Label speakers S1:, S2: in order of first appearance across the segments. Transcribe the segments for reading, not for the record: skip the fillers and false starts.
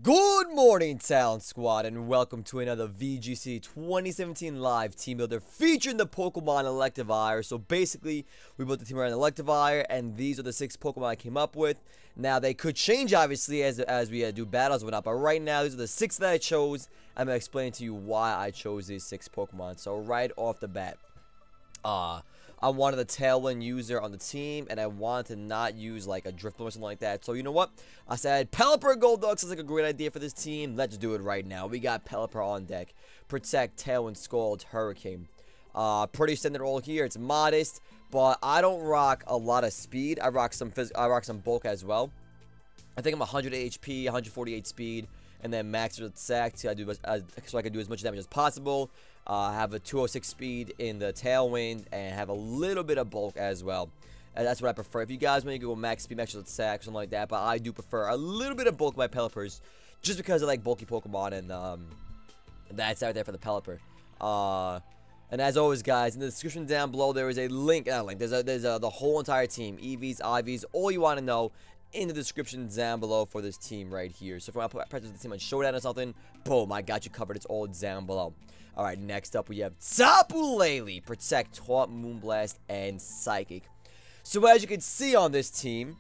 S1: Good morning, Talent Squad, and welcome to another VGC 2017 Live Team Builder featuring the Pokemon Electivire. So basically, we built the team around Electivire, and these are the 6 Pokemon I came up with. Now, they could change, obviously, as we do battles and whatnot, but right now, these are the 6 that I chose. I'm going to explain to you why I chose these 6 Pokemon. So right off the bat, I wanted a Tailwind user on the team, and I wanted to not use like a Drift Bloom or something like that. So you know what? I said Pelipper Golduck sounds like a great idea for this team. Let's do it right now. We got Pelipper on deck. Protect, Tailwind, Scald, Hurricane. Pretty standard role here. It's modest, but I don't rock a lot of speed. I rock some bulk as well. I think I'm 100 HP, 148 speed, and then max attack so I can do as much damage as possible. Have a 206 speed in the Tailwind, and have a little bit of bulk as well. And that's what I prefer. If you guys want to go max speed, max attack, something like that, but I do prefer a little bit of bulk by Pelippers, just because I like bulky Pokemon, and that's out there for the Pelipper. And as always, guys, in the description down below, there is a link. There's the whole entire team, EVs, IVs, all you want to know in the description down below for this team right here. So if you want to practice the team on Showdown or something, boom, I got you covered. It's all down below. Alright, next up we have Tapu Lele, Protect, Taunt, Moonblast, and Psychic. So as you can see on this team,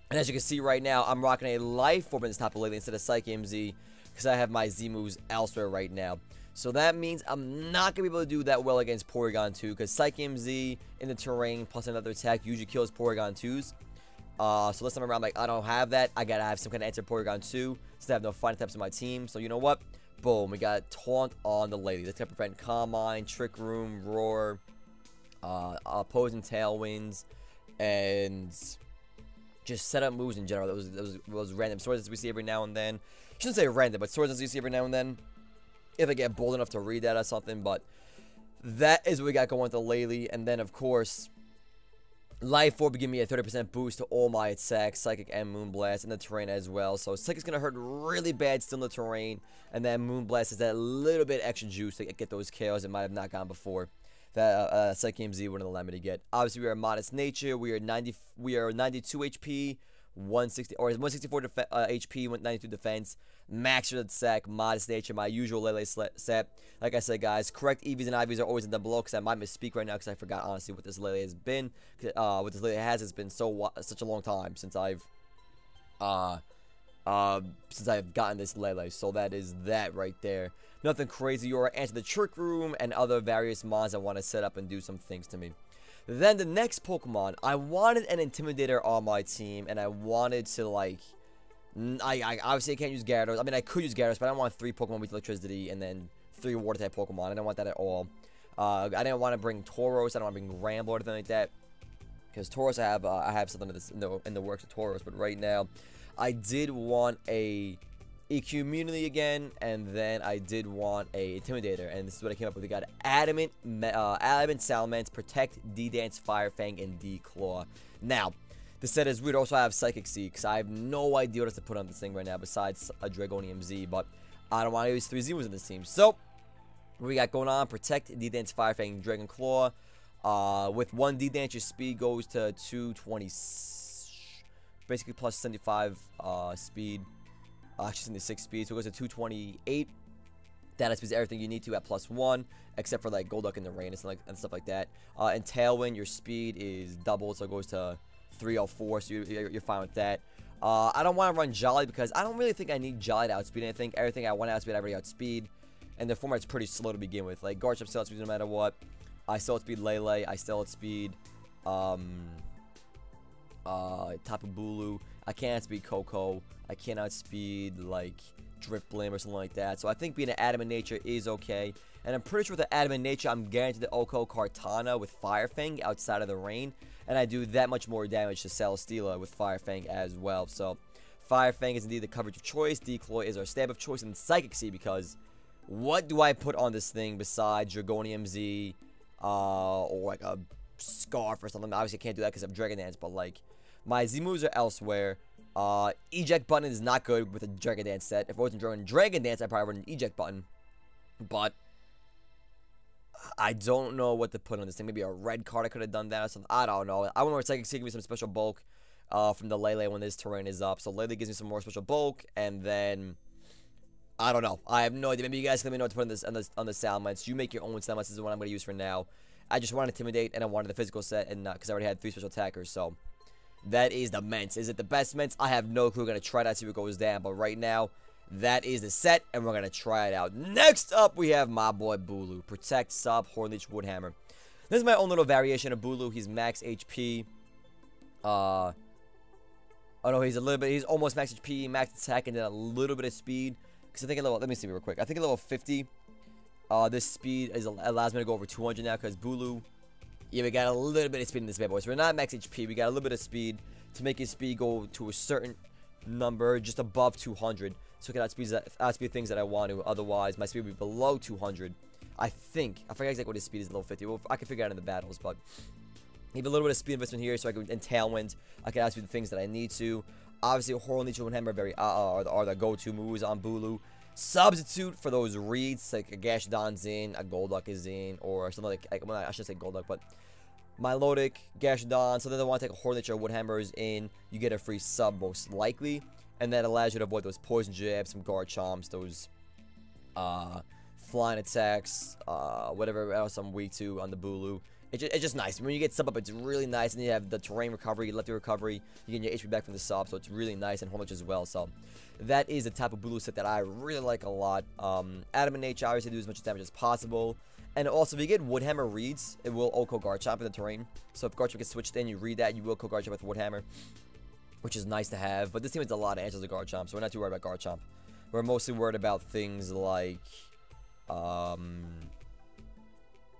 S1: and as you can see right now, I'm rocking a Life Orb in this Tapu Lele instead of Psychic Z, because I have my Z moves elsewhere right now. So that means I'm not going to be able to do that well against Porygon 2, because Psychic Z in the terrain plus another attack usually kills Porygon 2s. So this time around, like, I don't have that. I gotta have some kind of answer Porygon 2, since I have no fighting types in my team. So you know what? Boom, we got Taunt on the Lele. This can prevent Calm Mind, Trick Room, Roar, opposing Tailwinds, and just set up moves in general. Those random swords that we see every now and then. I shouldn't say random, but swords that we see every now and then. If I get bold enough to read that or something, but that is what we got going with the Lele. And then, of course, Life Orb will give me a 30% boost to all my attacks, Psychic and Moonblast, in the terrain as well. So Psychic's going to hurt really bad still in the terrain. And then Moonblast is that little bit extra juice to get those KOs it might have not gone before. That Psychic Z wouldn't allow me to get. Obviously, we are Modest Nature. We are 92 HP, 160 or 164 HP, 92 defense, max attack, Modest Nature, my usual Lele set. Like I said, guys, correct EVs and IVs are always in the below, because I might misspeak right now because I forgot honestly what this Lele has been. What this Lele has, it's been such a long time since I've gotten this Lele. So that is that right there. Nothing crazy or enter the Trick Room and other various mons that want to set up and do some things to me. Then the next Pokemon, I wanted an Intimidator on my team, and I wanted to, like, I obviously can't use Gyarados. I mean, I could use Gyarados, but I don't want 3 Pokemon with Electricity and then 3 Water type Pokemon. I don't want that at all. I didn't want to bring Tauros. I don't want to bring Ramble or anything like that, because Tauros, I have something in the works of Tauros. But right now, I did want a Community again, and then I did want a Intimidator, and this is what I came up with. We got Adamant Salamence, Protect, D-Dance, Fire Fang, and D-Claw. Now, the set is weird. Also, I have Psychic Z, because I have no idea what else to put on this thing right now besides a Dragonium Z, but I don't want to use 3 Z moves in this team. So, what we got going on: Protect, D-Dance, Fire Fang, Dragon Claw. With 1 D-Dance, your speed goes to 220, basically plus 75 speed. Actually, 76 speed, so it goes to 228. That speeds everything you need to at +1, except for like Golduck in the rain and stuff like that. And Tailwind, your speed is doubled, so it goes to 304, so you're fine with that. I don't want to run Jolly, because I don't really think I need Jolly to outspeed anything. Everything I want to outspeed, I already outspeed. And the format's pretty slow to begin with. Like, Garchomp still outspeeds no matter what. I still outspeed Lele. I still outspeed Tapu Bulu. I can't outspeed Coco. I can't outspeed like Drift Bloom or something like that. So I think being an Adamant Nature is okay. And I'm pretty sure with the Adamant Nature, I'm guaranteed the Oko Kartana with Fire Fang outside of the rain. And I do that much more damage to Celesteela with Fire Fang as well. So Fire Fang is indeed the coverage of choice. D-Claw is our stab of choice. And Psychic Z, because what do I put on this thing besides Dragonium Z or like a Scarf or something? Obviously, I can't do that because of Dragon Dance, but like my Z moves are elsewhere. Eject button is not good with a Dragon Dance set. If I wasn't drawing Dragon Dance, I'd probably run an eject button. But I don't know what to put on this thing. Maybe a red card I could have done that or something. I don't know. I want to Psychic Z, give me some special bulk. from the Lele when this terrain is up. So Lele gives me some more special bulk, and then I don't know. I have no idea. Maybe you guys can let me know what to put on the Salamence. You make your own Salamence. This is what I'm going to use for now. I just wanted Intimidate, and I wanted the physical set, and because I already had 3 special attackers. So that is the Mence. Is it the best Mence? I have no clue. We're going to try that, see what goes down. But right now, that is the set, and we're going to try it out. Next up, we have my boy Bulu. Protect, Sub, Horn Leech, Woodhammer. This is my own little variation of Bulu. He's max HP. Oh no, he's almost max HP, max attack, and then a little bit of speed. Because I think at level, let me see real quick. I think at level 50, this speed allows me to go over 200 now. Because Bulu, yeah, we got a little bit of speed in this bad boy. So we're not max HP. We got a little bit of speed to make his speed go to a certain number, just above 200. So I can outspeed things that I want to. Otherwise, my speed would be below 200. I think. I forget exactly what his speed is at level 50. Well, I can figure it out in the battles, but need a little bit of speed investment here, so I can, and Tailwind, I can outspeed the things that I need to. Obviously, Horn Leech and Hammer are the go-to moves on Bulu. Substitute for those reads, like a Gashdown's in, a Golduck is in, or something like well, I shouldn't say Golduck, but Milotic, Gashdown. So then I want to take a Horn Leech or Woodhammer is in. You get a free sub most likely, and that allows you to avoid those poison jabs, some guard chomps, those flying attacks, whatever else I'm weak to on the Bulu. It's just nice. When you get sub up, it's really nice. And you have the terrain recovery, lefty recovery. You get your HP back from the sub, so it's really nice, and Horn Leech as well. So that is the type of Bulu set that I really like a lot. Adamant Nature, obviously, do as much damage as possible. And also, if you get Woodhammer reads, it will Oko Guard Chomp in the terrain. So if Guard Chomp gets switched in, you read that, you will Guard Chomp with Woodhammer, which is nice to have. But this team has a lot of answers to Guard Chomp, so we're not too worried about Guard Chomp. We're mostly worried about things like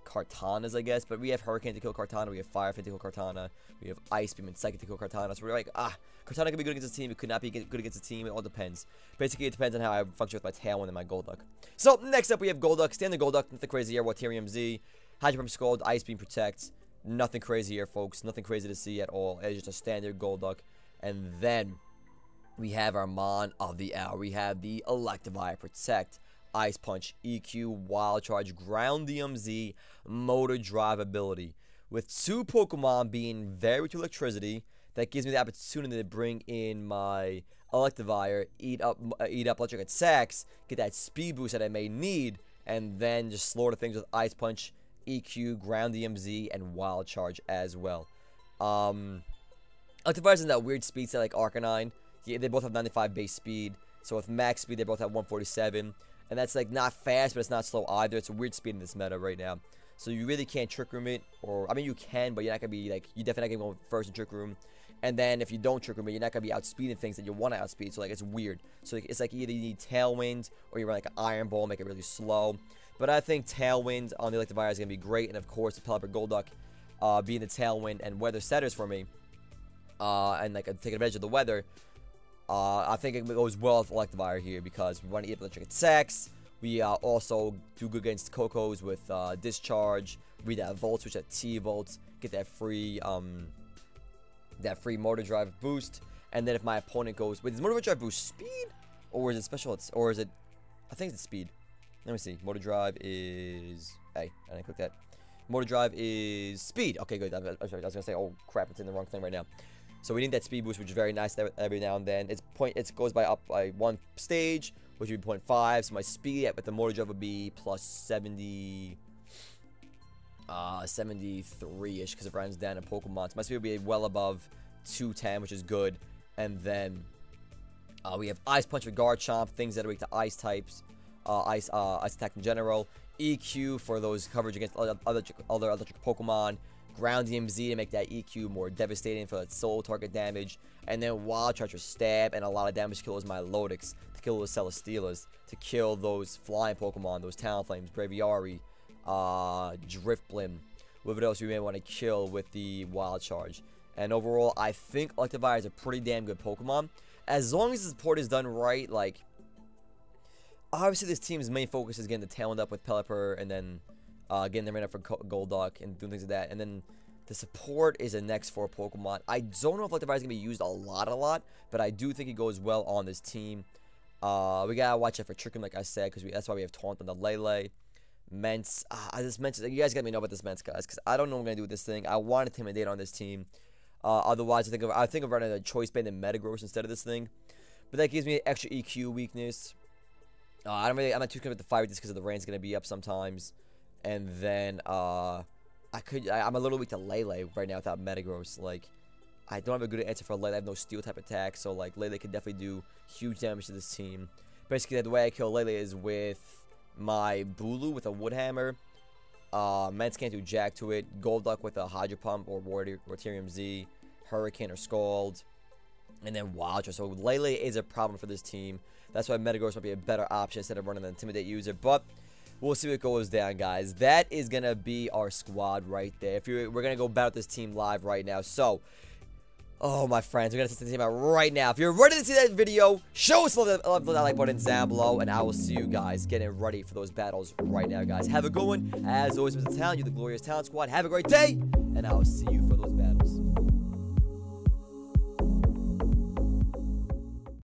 S1: Kartanas, I guess, but we have Hurricane to kill Kartana, we have Fire Fin to kill Kartana, we have Ice Beam and Psychic to kill Kartana, so we're like, Kartana could be good against a team, it could not be good against a team, it all depends. Basically, it depends on how I function with my Tailwind and my Golduck. So, next up, we have Golduck, Standard Golduck, nothing crazy here, Waterium Z, Hydro Pump Scald, Ice Beam Protect, nothing crazy here, folks, nothing crazy to see at all, it's just a standard Golduck. And then, we have our Mon of the Hour, we have the Electivire Protect, Ice Punch, EQ, Wild Charge, Groundium Z, Motor Drive ability. With 2 Pokemon being very to electricity, that gives me the opportunity to bring in my Electivire, eat up electric attacks, get that speed boost that I may need, and then just slaughter things with Ice Punch, EQ, Groundium Z, and Wild Charge as well. Electivire's in that weird speed set like Arcanine. Yeah, they both have 95 base speed, so with max speed, they both have 147. And that's like not fast, but it's not slow either. It's a weird speed in this meta right now. So you really can't Trick Room it. Or, I mean, you can, but you're not going to be like, you definitely not going to go first in Trick Room. And then if you don't Trick Room it, you're not going to be outspeeding things that you want to outspeed. So, like, it's weird. So, like, it's like either you need Tailwind or you run like an Iron Ball, make it really slow. But I think Tailwind on the Electivire is going to be great. And, of course, the Pelipper Golduck being the Tailwind and weather setters for me. And, like, taking advantage of the weather. I think it goes well with Electivire here because we want to eat electric attacks. We also do good against Cocos with Discharge, read that Volt, switch that T-Volt, get that free Motor Drive boost. And then if my opponent goes, wait, does Motor Drive boost speed? Or is it special, or is it, I think it's speed. Let me see, Motor Drive is, hey, I didn't click that. Motor Drive is speed. Okay, good, I'm sorry, I was going to say, oh crap, it's in the wrong thing right now. So we need that speed boost, which is very nice every now and then. It goes up by 1 stage, which would be 0.5. So my speed with the Motor Drive would be plus 70, 73-ish, because it runs down in Pokemon. So my speed would be well above 210, which is good. And then we have Ice Punch with Guard Chomp, things that are weak to Ice types, Ice attack in general. EQ for those coverage against other electric Pokemon. Groundium Z to make that EQ more devastating for that soul target damage. And then Wild Charge for stab and a lot of damage to kill those Milotics, to kill those Celesteelas, to kill those flying Pokemon, those Talonflames, Braviary, Driftblim, whatever else you may want to kill with the Wild Charge. And overall, I think Electivire is a pretty damn good Pokemon. As long as the support is done right, like, obviously this team's main focus is getting the Talent up with Pelipper and then getting them right up for Golduck and doing things like that. And then the support is a next 4 Pokemon. I don't know if Electivire is going to be used a lot, but I do think it goes well on this team. We got to watch out for Trick Room, like I said, because that's why we have Taunt on the Lele. Mence, I just mentioned, you guys got me know about this Mence, guys, because I don't know what I'm going to do with this thing. I want to Intimidate on this team. Otherwise, I think of running a Choice Band and Metagross instead of this thing. But that gives me extra EQ weakness. I'm not too good to fight with this because the rain's gonna be up sometimes. And then I'm a little weak to Lele right now without Metagross. Like, I don't have a good answer for Lele. I have no steel type attack, so like Lele can definitely do huge damage to this team. Basically, the way I kill Lele is with my Bulu with a Wood Hammer. Mence can't do jack to it. Golduck with a Hydro Pump or Waterium Z, Hurricane or Scald, and then Wildra. So Lele is a problem for this team. That's why Metagross might be a better option instead of running an Intimidate user. But we'll see what goes down, guys. That is gonna be our squad right there. We're gonna go battle this team live right now. So, oh my friends, we're gonna test the team out right now. If you're ready to see that video, show us love that like button down below, and I will see you guys getting ready for those battles right now, guys. Have a good one. As always, Mr. Talent, you're the glorious Talent Squad. Have a great day, and I will see you for those battles.